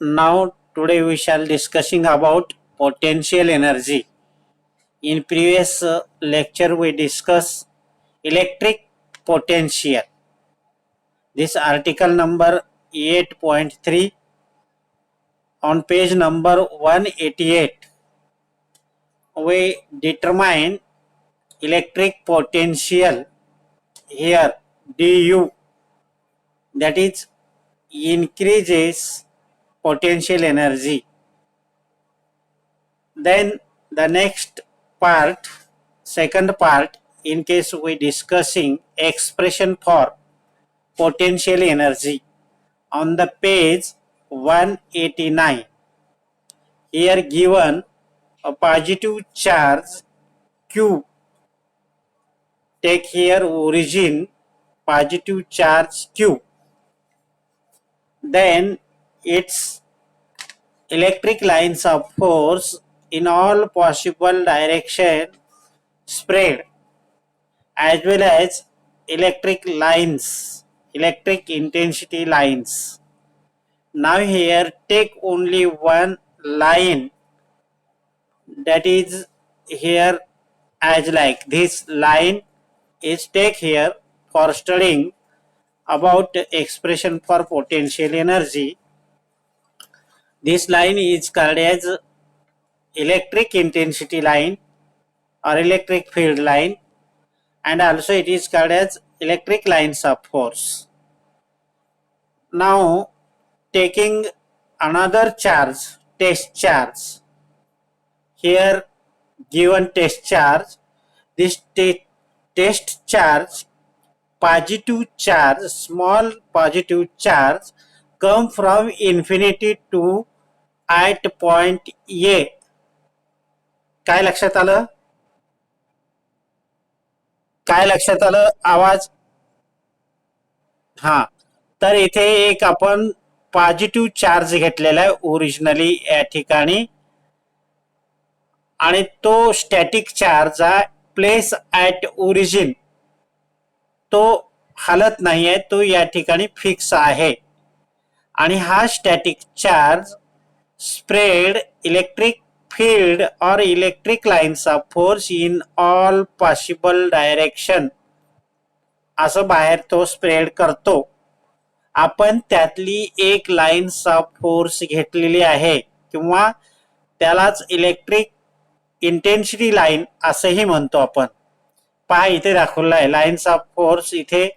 Now today we shall discussing about potential energy. In previous lecture we discuss electric potential. This article number 8.3 on page number 188. We determine electric potential here du, that is increases potential energy. Then the next part, second part, in case we discussing expression for potential energy on the page 189. Here given a positive charge Q. Take here origin positive charge Q. Then its electric lines of force in all possible direction spread, as well as electric lines, electric intensity lines. Now here take only one line, that is here as like this line is take here for studying about expression for potential energy. This line is called as electric intensity line or electric field line, and also it is called as electric lines of force. Now taking another charge, test charge. Here given test charge, this test charge, positive charge, small positive charge come from infinity to at point A. काय लक्षात आलं? काय लक्षात आलं? आवाज? हा, तर इथे एक आपण पॉझिटिव्ह चार्ज घेतलेला आहे ओरिजिनली या ठिकाणी, आणि तो स्टॅटिक चार्ज आहे प्लेस ॲट ओरिजिन, तो हलत नाही आहे, तो या ठिकाणी फिक्स आहे. आणि हा static charge spread electric field or electric lines of force in all possible direction असं बाहेर तो स्प्रेड करतो. आपण त्यातली एक लाईन्स ऑफ फोर्स घेतलेली आहे किंवा त्यालाच इलेक्ट्रिक इंटेन्सिटी लाईन असंही म्हणतो आपण. पहा इथे दाखवलेलं आहे लाईन्स ऑफ फोर्स, इथे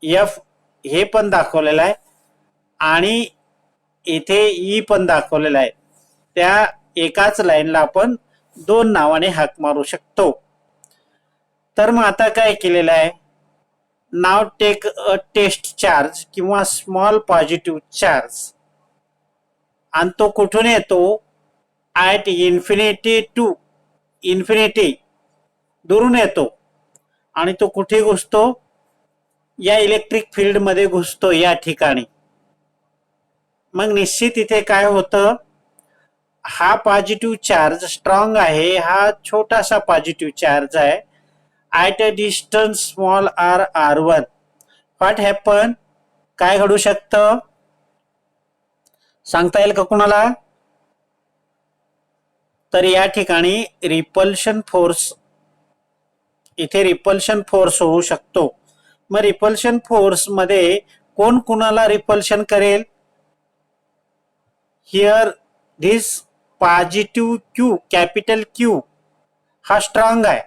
एफ हे पण दाखवलेलं आहे आणि इथे ई पण दाखवलेलं आहे. त्या एकाच लाईनला आपण दोन नावाने हाक मारू शकतो. तर मग आता काय केलेलं आहे, नाव टेक अ टेस्ट चार्ज किंवा स्मॉल पॉझिटिव्ह चार्ज, आणि तो कुठून येतो, ॲट इन्फिनिटी टू इन्फिनिटी दुरून येतो, आणि तो कुठे घुसतो, या इलेक्ट्रिक फील्ड मध्ये घुसतो या ठिकाणी. मग निश्चित इथे काय होतं, हा पॉझिटिव्ह चार्ज स्ट्रॉंग आहे, हा छोटासा पॉझिटिव्ह चार्ज आहे at a distance small R r1. What happen, काय घडू शकतं सांगता येईल का कुणाला? तर या ठिकाणी रिपल्शन फोर्स, इथे रिपल्शन फोर्स होऊ शकतो. मग रिपल्शन फोर्स मध्ये कोण कुणाला रिपल्शन करेल, here this positive Q, capital Q हा स्ट्रॉंग आहे,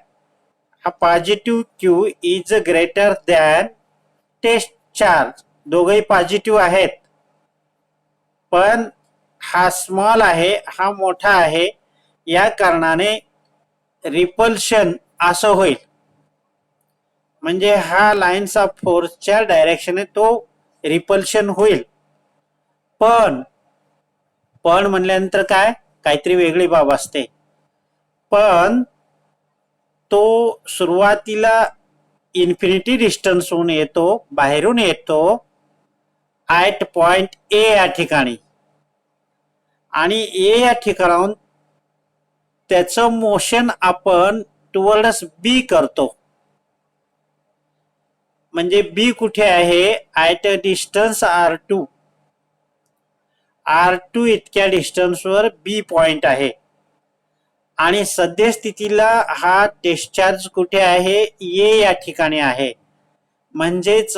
हा positive Q is greater than test charge. दोघेही पॉझिटिव्ह आहेत, पण हा स्मॉल आहे, हा मोठा आहे, या कारणाने रिपल्शन असं होईल. म्हणजे हा लाईन्स ऑफ फोर्सच्या डायरेक्शनने तो रिपल्शन होईल. पण म्हणल्यानंतर काय, काहीतरी वेगळी बाब असते. पण तो सुरुवातीला इन्फिनिटी डिस्टन्सहून येतो, बाहेरून येतो ॲट पॉइंट ए या ठिकाणी, आणि ए या ठिकाणाहून त्याचं मोशन आपण टुवर्ड्स बी करतो. म्हणजे बी कुठे आहे, at a distance r2, R2 इतक्या डिस्टन्सवर बी पॉइंट आहे आणि सद्यस्थितीला हा टेस्ट चार्ज कुठे आहे, ए या ठिकाणी आहे. म्हणजेच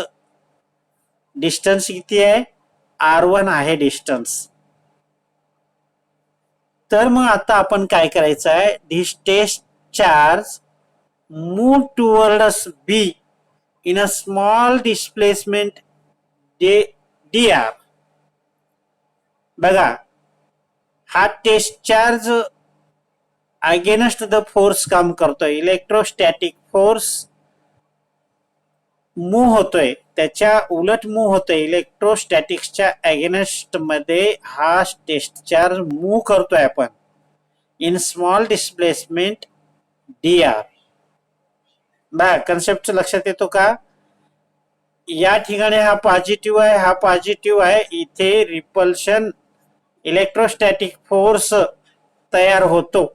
डिस्टन्स किती आहे, R1 आहे डिस्टन्स. तर मग आता आपण काय करायचं आहे, this test charge move towards B in a small displacement dr. बघा, हा test charge against the force काम करतोय, इलेक्ट्रोस्टॅटिक फोर्स मूव्ह होतोय, त्याच्या उलट मूव्ह होतोय. इलेक्ट्रोस्टॅटिक्सच्या अगेन्स्ट मध्ये हा टेस्ट चार्ज मूव्ह करतोय आपण इन स्मॉल डिस्प्लेसमेंट dr. बघा, कन्सेप्ट लक्षात येतो का? या ठिकाणी हा पॉझिटिव्ह आहे, हा पॉझिटिव्ह आहे. इथे रिपल्शन इलेक्ट्रोस्टॅटिक फोर्स तयार होतो.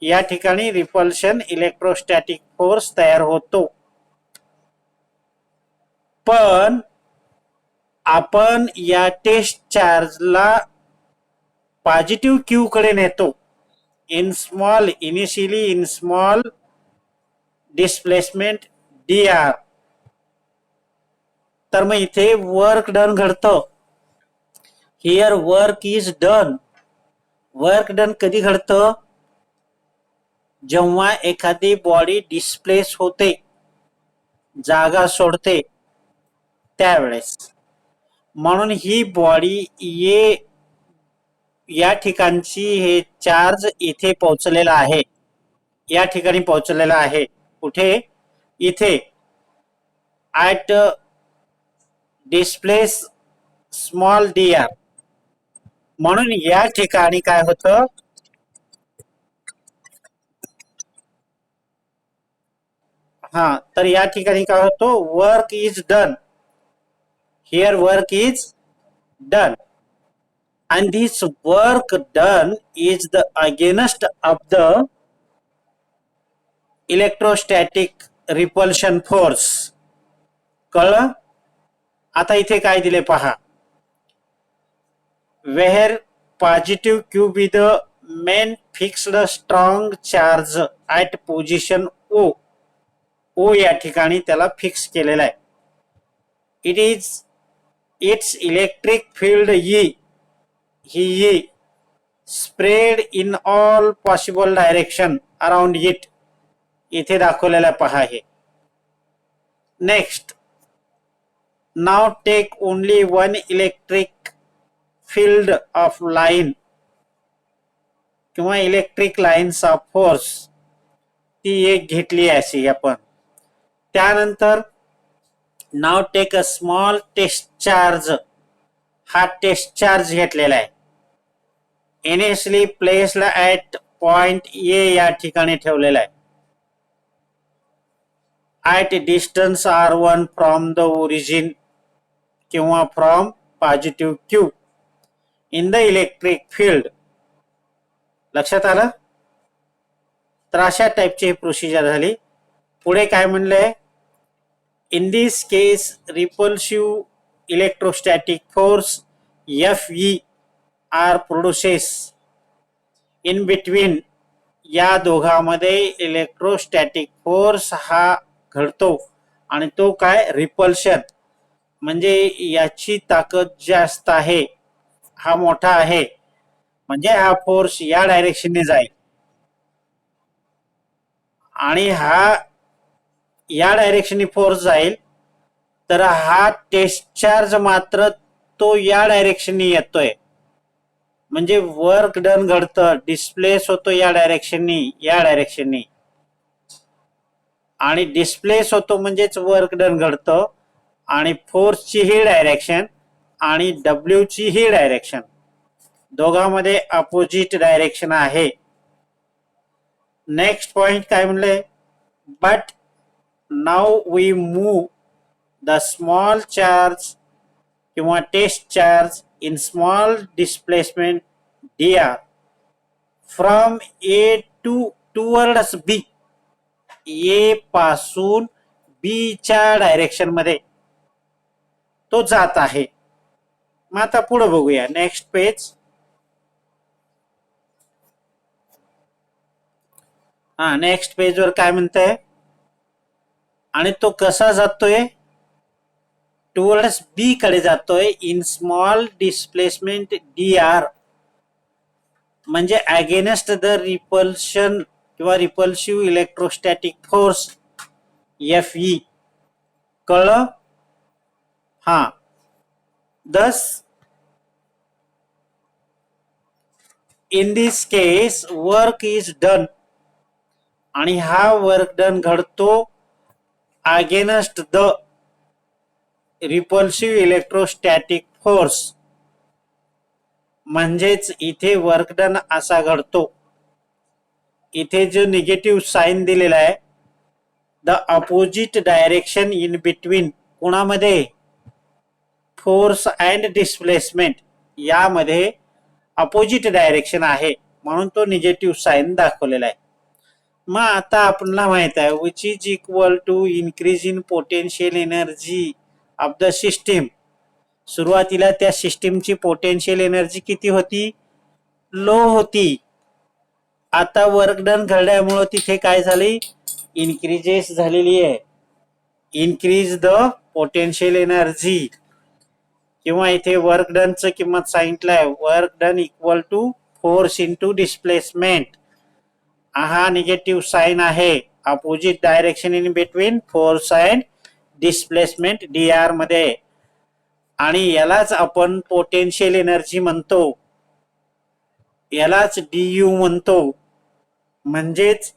या ठिकाणी रिपल्शन इलेक्ट्रोस्टॅटिक फोर्स तयार होतो. पण आपण या टेस्ट चार्जला पॉझिटिव्ह क्यू कडे नेतो initially in small displacement dr. तर मग इथे वर्क डन घडतं. Here work is done. Work done कधी घडतं, जेव्हा एखादी बॉडी डिस्प्लेस होते, जागा सोडते त्यावेळेस. म्हणून ही बॉडी या ठिकाणची हे चार्ज इथे पोहोचलेला आहे, या ठिकाणी पोहोचलेला आहे. कुठे, इथे ॲट डिस्प्लेस स्मॉल dr. म्हणून या ठिकाणी काय होतं, हा, तर या ठिकाणी काय होतो, work is done. Here work is done and this work done is the against of the electrostatic repulsion force. कळलं? आता इथे काय दिले पहा, where positive q be the main fixed strong charge at position O. O या ठिकाणी त्याला fix केलेला आहे. It is its electric field E, ही spread in all possible direction around it. इथे दाखवलेला पहा हे. Next, now take only one electric field of line किंवा इलेक्ट्रिक लाईन्स ऑफ फोर्स, ती एक घेतली अशी आपण. त्यानंतर now take a small test charge. हा टेस्ट चार्ज घेतलेला आहे, initially placed at point A या ठिकाणी ठेवलेला आहे, at distance R1 from the origin किंवा from positive Q in the electric field. लक्षात आलं? तर अशा टाईपची प्रोसिजर झाली. पुढे काय म्हणलंय, in this case repulsive electrostatic force Fe are produces in between. या दोघांमध्ये इलेक्ट्रोस्टॅटिक फोर्स हा घडतो आणि तो काय, रिपल्शन. म्हणजे याची ताकद जास्त आहे, हा मोठा आहे, म्हणजे हा फोर्स या डायरेक्शनने जाईल आणि हा या डायरेक्शनने फोर्स जाईल. तर हा टेस्ट चार्ज मात्र तो या डायरेक्शनने येतोय, म्हणजे वर्क डन घडतं, डिस्प्लेस होतो या डायरेक्शननी आणि डिस्प्लेस होतो म्हणजेच वर्क डन घडतं. आणि फोर्सची ही डायरेक्शन आणि डब्ल्यू ची ही डायरेक्शन, दोघांमध्ये अपोजिट डायरेक्शन आहे. नेक्स्ट पॉइंट काय म्हणले, but now we move the small charge किंवा test charge in small displacement dr from A towards B. A पासून बी च्या डायरेक्शन मध्ये तो जात आहे. मग आता पुढे बघूया नेक्स्ट पेज. हा नेक्स्ट पेजवर काय म्हणतंय आणि तो कसा जातोय टुवर्ड्स बी कडे जातोय in small displacement D R, म्हणजे अगेन्स्ट द रिपल्शन किंवा repulsive electrostatic force F E. कळलं? हा. Thus in this case work is done, आणि हा वर्क डन घडतो against the repulsive electrostatic force. म्हणजेच इथे वर्क डन असा घडतो, इथे जो निगेटिव्ह साइन दिलेला आहे the opposite direction in between, कोणामध्ये फोर्स अँड डिस्प्लेसमेंट, यामध्ये अपोजिट डायरेक्शन आहे म्हणून तो निगेटिव्ह साइन दाखवलेला आहे. मग आता आपल्याला माहित आहे which is equal to increase in potential energy of the system. सुरुवातीला त्या सिस्टीमची पोटेन्शियल एनर्जी किती होती? लो होती. आता वर्क डन घडल्यामुळे तिथे काय झाली? इन्क्रीजेस झालेली आहे. इन्क्रीज द पोटेन्शियल एनर्जी, किंवा इथे वर्क डनचं किंमत सांगितलंय work done equal to force into displacement. हा निगेटिव्ह साइन आहे, opposite direction in between force and displacement D R मध्ये, आणि यालाच आपण पोटेन्शियल एनर्जी म्हणतो, यालाच डी यू म्हणतो. म्हणजेच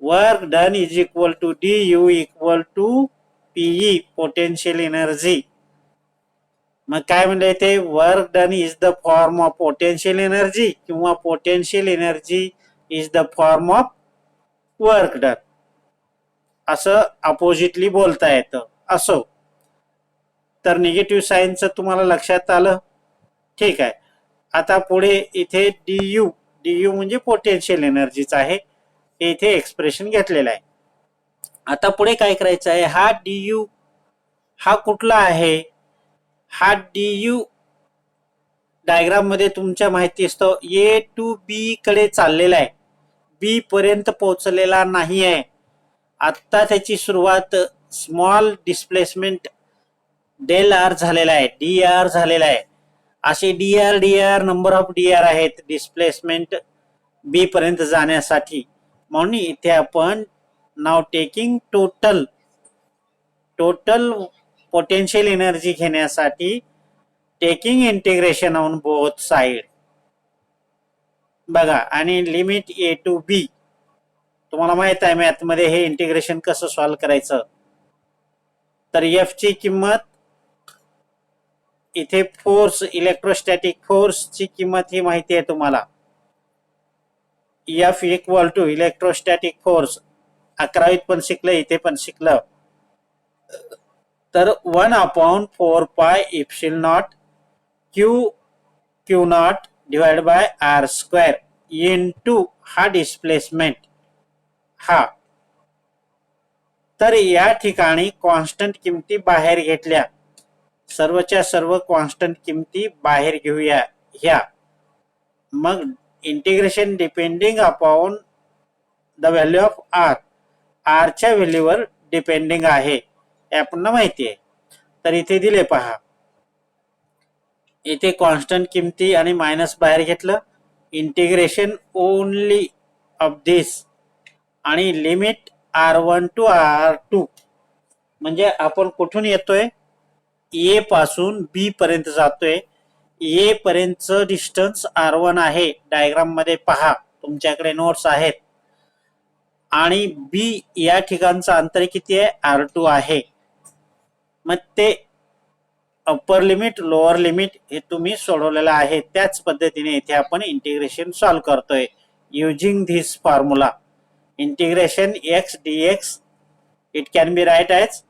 work done is equal to D U equal to PE, potential energy. मग काय म्हणले ते work done is the form of potential energy, किंवा potential energy is the form of work done, असं अपोजिटली बोलता येतं. असो, तर निगेटिव्ह साइनचं तुम्हाला लक्षात आलं. ठीक आहे. आता पुढे इथे डी यू म्हणजे पोटेन्शियल एनर्जीच आहे, इथे एक्सप्रेशन घेतलेलं आहे. आता पुढे काय करायचं आहे, हा डी यू हा कुठला आहे? हा डी यू डायग्राम मध्ये तुमच्या माहिती असतो ए टू बी कडे चाललेला आहे, बी पर्यंत पोहोचलेला नाही आहे. आता त्याची सुरुवात स्मॉल डिस्प्लेसमेंट डेल आर झालेला आहे, डी आर झालेला आहे. असे D R number of D R आहेत डिस्प्लेसमेंट बी पर्यंत जाण्यासाठी. म्हणून इथे आपण नाव टेकिंग टोटल पोटेन्शियल एनर्जी घेण्यासाठी taking integration on both side. बघा, आणि लिमिट ए टू बी, तुम्हाला माहित आहे मॅथ मध्ये हे इंटिग्रेशन कसं सॉल्व्ह करायचं. तर एफ ची किंमत इथे फोर्स, इलेक्ट्रोस्टॅटिक फोर्स ची किंमत ही माहिती आहे तुम्हाला. F equal to electrostatic force 11वीत पण शिकलं, इथे पण शिकलं. तर 1/4 epsilon naught Q naught divide by R square into हा डिस्प्लेसमेंट हा. तर या ठिकाणी कॉन्स्टंट किमती बाहेर घेतल्या, सर्वच्या सर्व कॉन्स्टंट किमती बाहेर घेऊया ह्या. मग integration depending upon the value of R, आरच्या व्हॅल्यूवर डिपेंडिंग आहे हे आपल्याला माहिती आहे. तर इथे दिले पहा, इथे कॉन्स्टंट किमती आणि मायनस बाहेर घेतलं, इंटिग्रेशन ओनली ऑफ दिस, आणि लिमिट R1 टू R2. म्हणजे आपण कुठून येतोय? ए पासून बी पर्यंत जातोय. ए पर्यंतचं डिस्टन्स R1 आहे, डायग्राम मध्ये पहा, तुमच्याकडे नोट्स आहेत. आणि बी या ठिकाणचं अंतर किती आहे? R2 आहे. मग ते अप्पर लिमिट लोअर लिमिट हे तुम्ही सोडवलेलं आहे. त्याच पद्धतीने इथे आपण इंटिग्रेशन सॉल्व्ह करतोय using this formula. Integration x dx it can be write as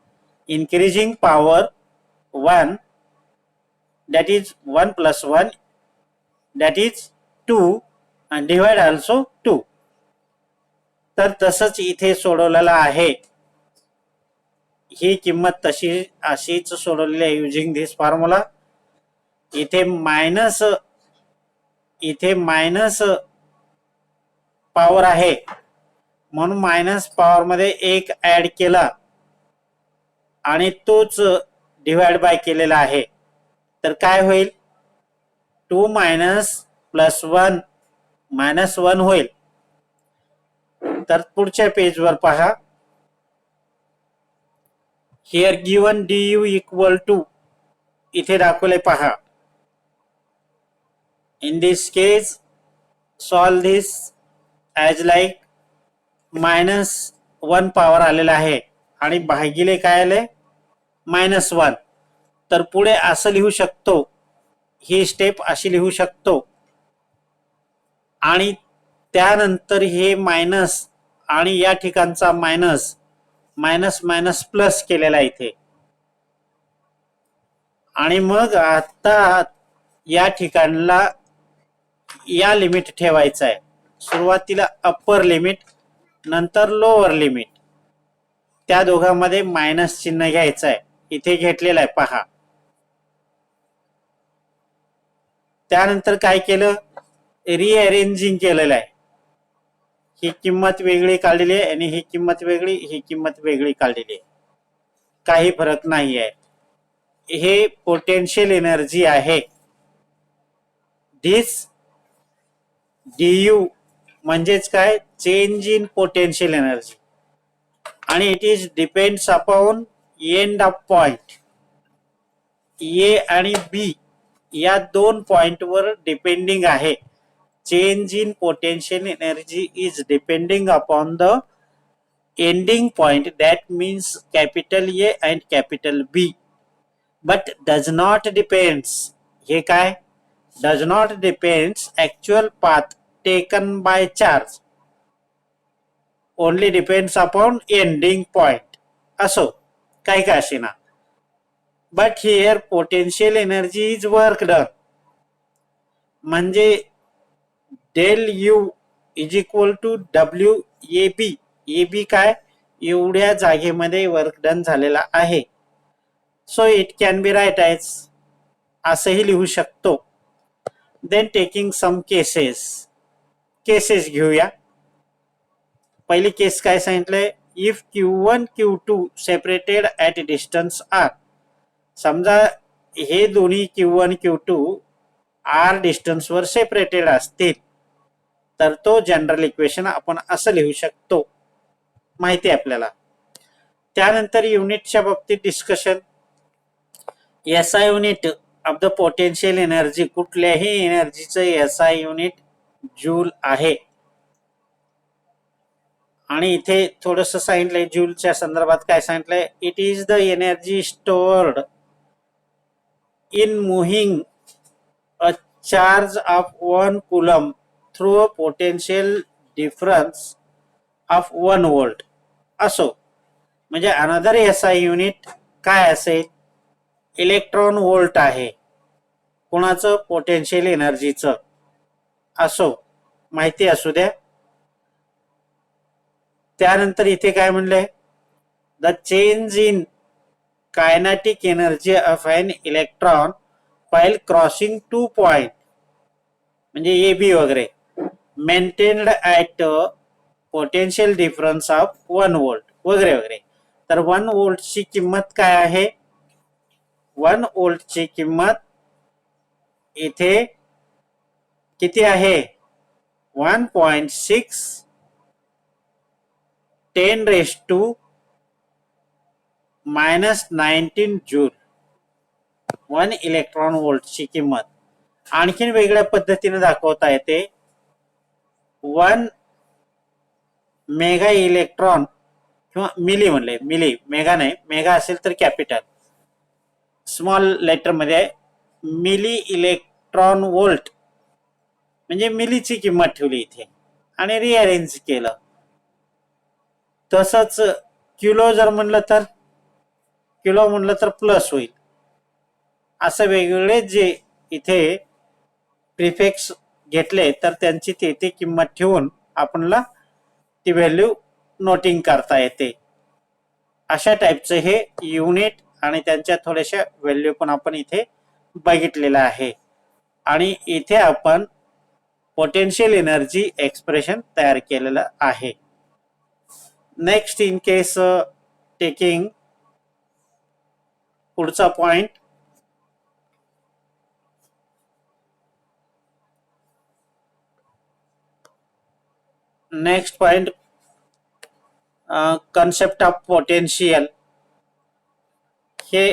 increasing power 1, that is 1 plus 1, that is 2, and divide also 2. तर तसंच इथे सोडवलेलं आहे, ही किंमत तशी अशीच सोडवलेली आहे युजिंग धिस फॉर्म्युला. इथे मायनस पॉवर आहे म्हणून मायनस पॉवर मध्ये एक ऍड केला आणि तोच डिवाइड बाय केलेला आहे, तर काय होईल? 2 मायनस प्लस 1 मायनस 1 होईल. तर पुढच्या पेजवर पहा. Here given du equal to, इथे दाखवले पहा. In this case solve this as like -1 power आलेला आहे आणि भागिले काय आले? -1. तर पुढे असं लिहू शकतो, ही स्टेप अशी लिहू शकतो आणि त्यानंतर हे मायनस आणि या ठिकाणचा मायनस मायनस मायनस प्लस केलेला इथे, आणि मग आता या ठिकाणला या लिमिट ठेवायचं आहे. सुरुवातीला अप्पर लिमिट नंतर लोअर लिमिट, त्या दोघांमध्ये मायनस चिन्ह घ्यायचं आहे. इथे घेतलेलं आहे पहा. त्यानंतर काय केलं? रिअरेंजिंग केलेलं आहे. ही किंमत वेगळी काढलेली आहे आणि ही किंमत वेगळी, ही किंमत वेगळी काढलेली आहे. काही फरक नाही आहे. हे पोटेन्शियल एनर्जी आहे. दिस du म्हणजेच काय? चेंज इन पोटेन्शियल एनर्जी, आणि it is depends upon end of point. A आणि बी या दोन पॉइंट वर डिपेंडिंग आहे. Change in potential energy is depending upon the ending point, that means capital A and capital B, but does not depends. हे काय? Does not depends actual path taken by charge, only depends upon ending point. असो काही का असेना, but here potential energy is work done. म्हणजे del U is equal to WAB. AB काय? एवढ्या जागेमध्ये वर्क डन झालेला आहे. So it can be write as, असंही लिहू शकतो. देन टेकिंग सम केसेस घेऊया. पहिली केस काय सांगितलंय? If Q1 Q2 separated at distance R. समजा हे दोन्ही Q1 Q2 R डिस्टन्सवर सेपरेटेड असतील तर तो जनरल इक्वेशन आपण असं लिहू शकतो, माहिती आहे आपल्याला. त्यानंतर युनिटच्या बाबतीत discussion. SI unit of the potential energy, कुठल्याही एनर्जीचं SI युनिट जूल आहे. आणि इथे थोडंसं सांगितलंय जूलच्या संदर्भात. काय सांगितलंय? It is the energy stored in moving a charge of 1 coulomb through a potential difference of 1 volt. असो, म्हणजे अनदर SI युनिट काय असेल? इलेक्ट्रॉन व्होल्ट आहे. कोणाचं? पोटेन्शियल एनर्जीचं. असो, माहिती असू द्या. त्यानंतर इथे काय म्हणलंय? The change in kinetic energy of an electron while crossing 2 point, म्हणजे AB वगैरे, maintained at potential difference of 1 volt वगैरे वगैरे. तर 1 व्होल्टची किंमत काय आहे? 1 व्होल्टची किंमत इथे किती आहे? 1.6 10⁻⁻19 जूल 1 इलेक्ट्रॉन व्होल्टची किंमत. आणखीन वेगळ्या पद्धतीने दाखवता येते. 1 मेगा इलेक्ट्रॉन किंवा मिली म्हणले, मिली, मेगा नाही, मेगा असेल तर कॅपिटल, स्मॉल लेटर मध्ये मिली इलेक्ट्रॉन व्होल्ट, म्हणजे मिलीची किंमत ठेवली इथे आणि रिअरेंज केलं. तसंच किलो जर म्हणलं तर, किलो म्हणलं तर प्लस होईल. असं वेगवेगळे जे इथे प्रिफिक्स घेतले तर त्यांची ते किंमत ठेवून आपणला ती व्हॅल्यू नोटिंग करता येते. अशा टाईपचं हे युनिट आणि त्यांच्या थोड्याशा व्हॅल्यू पण आपण इथे बघितलेला आहे आणि इथे आपण पोटेन्शियल एनर्जी एक्सप्रेशन तयार केलेलं आहे. नेक्स्ट इन केस टेकिंग पुढचा point, next point concept of potential. हे